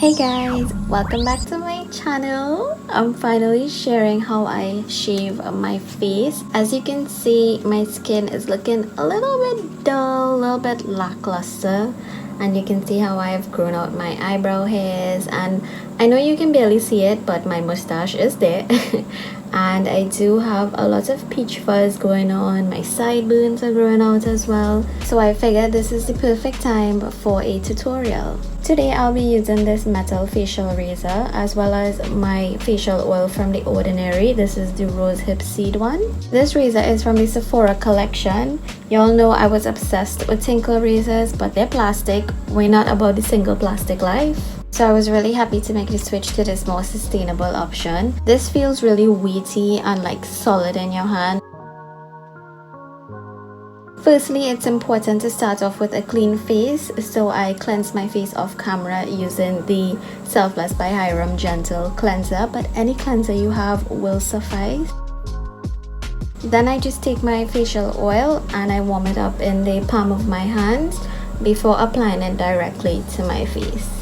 Hey guys, welcome back to my channel. I'm finally sharing how I shave my face. As you can see, my skin is looking a little bit dull, a little bit lackluster, and you can see how I've grown out my eyebrow hairs, and I know you can barely see it, but my mustache is there. And I do have a lot of peach fuzz going on. My sideburns are growing out as well, so I figured this is the perfect time for a tutorial. Today I'll be using this metal facial razor as well as my facial oil from The Ordinary. This is the rose hip seed one. This razor is from the Sephora collection. Y'all know I was obsessed with tinkle razors, but they're plastic. We're not about the single plastic life. So I was really happy to make the switch to this more sustainable option. This feels really weighty and like solid in your hand. Firstly, it's important to start off with a clean face, so I cleanse my face off camera using the Selfless by Hyram Gentle Cleanser, but any cleanser you have will suffice. Then I just take my facial oil and I warm it up in the palm of my hand before applying it directly to my face.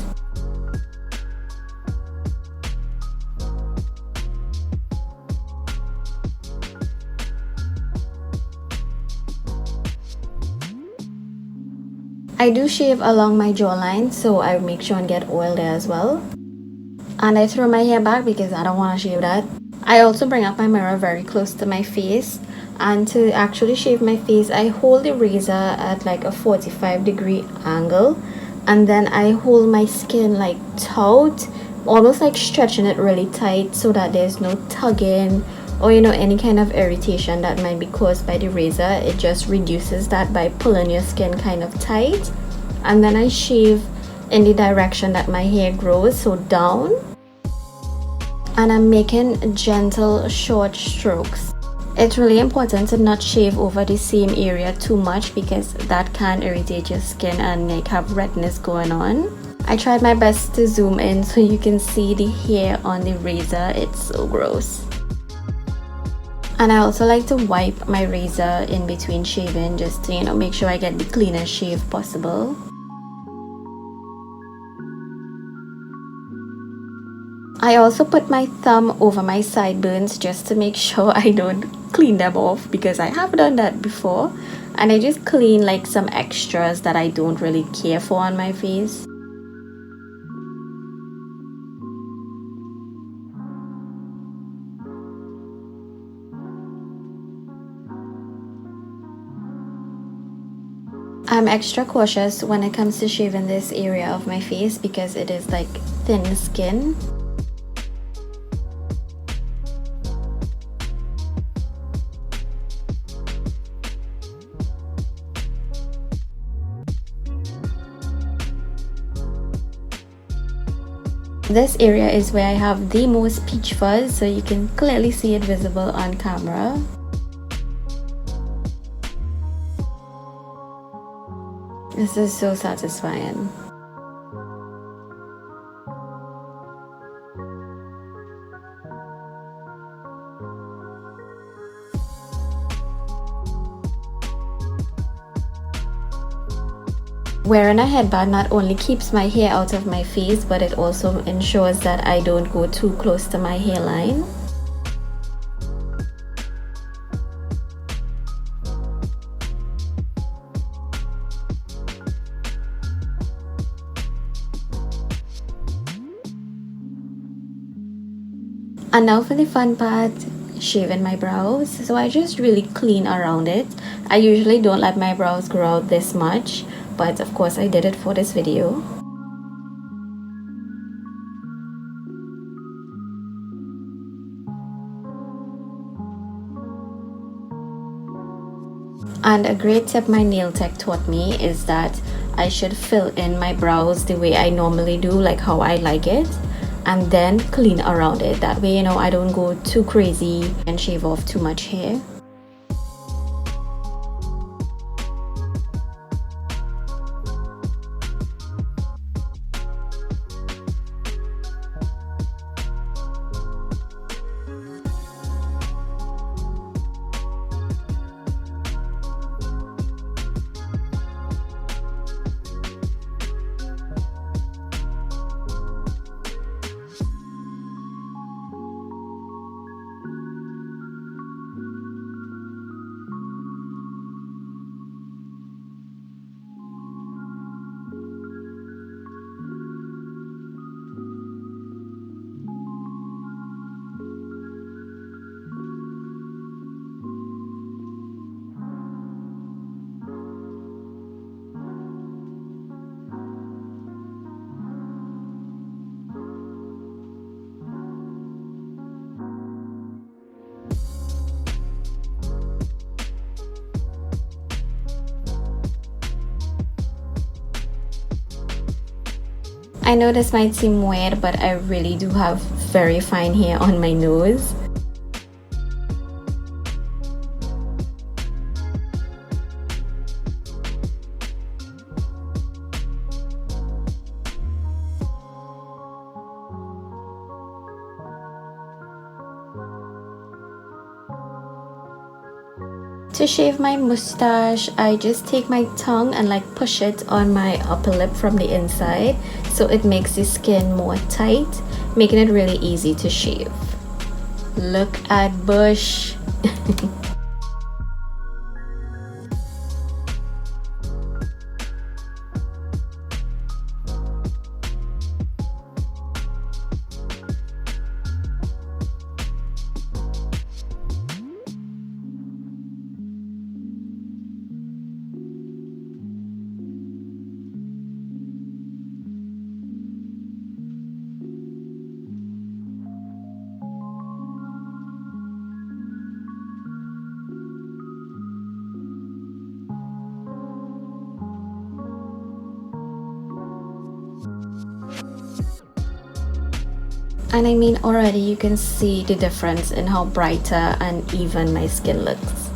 I do shave along my jawline, so I make sure and get oil there as well. And I throw my hair back because I don't want to shave that. I also bring up my mirror very close to my face. And to actually shave my face, I hold the razor at like a 45-degree angle. And then I hold my skin like taut, almost like stretching it really tight so that there's no tugging or any kind of irritation that might be caused by the razor. It just reduces that by pulling your skin kind of tight. And then I shave in the direction that my hair grows, so down, and I'm making gentle short strokes. It's really important to not shave over the same area too much because that can irritate your skin and like have redness going on. I tried my best to zoom in so you can see the hair on the razor. It's so gross. And I also like to wipe my razor in between shaving just to make sure I get the cleanest shave possible. I also put my thumb over my sideburns just to make sure I don't clean them off because I have done that before, and I just clean like some extras that I don't really care for on my face. I'm extra cautious when it comes to shaving this area of my face because it is like thin skin. This area is where I have the most peach fuzz, so you can clearly see it visible on camera. This is so satisfying. Wearing a headband not only keeps my hair out of my face, but it also ensures that I don't go too close to my hairline. And now for the fun part, shaving my brows. So I just really clean around it. I usually don't let my brows grow out this much, but of course I did it for this video. And a great tip my nail tech taught me is that I should fill in my brows the way I normally do, like how I like it, and then clean around it. That way, I don't go too crazy and shave off too much hair. I know this might seem weird, but I really do have very fine hair on my nose. To shave my mustache, I just take my tongue and like push it on my upper lip from the inside, so it makes the skin more tight, making it really easy to shave. Look at bush. And I mean, already you can see the difference in how brighter and even my skin looks.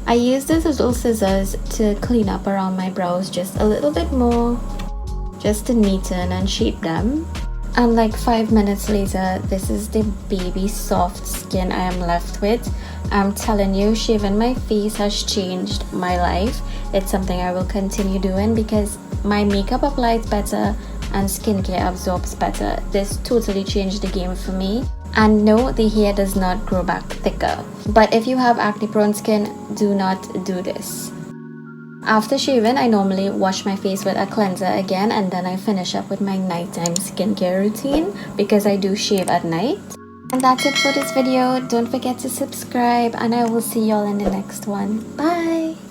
I use these little scissors to clean up around my brows just a little bit more, just to neaten and shape them. And like 5 minutes later, this is the baby soft skin I am left with. I'm telling you, shaving my face has changed my life. It's something I will continue doing because my makeup applies better and skincare absorbs better. This totally changed the game for me. And no, the hair does not grow back thicker. But if you have acne prone skin, do not do this. After shaving, I normally wash my face with a cleanser again, and then I finish up with my nighttime skincare routine because I do shave at night. And that's it for this video. Don't forget to subscribe, and I will see y'all in the next one. Bye!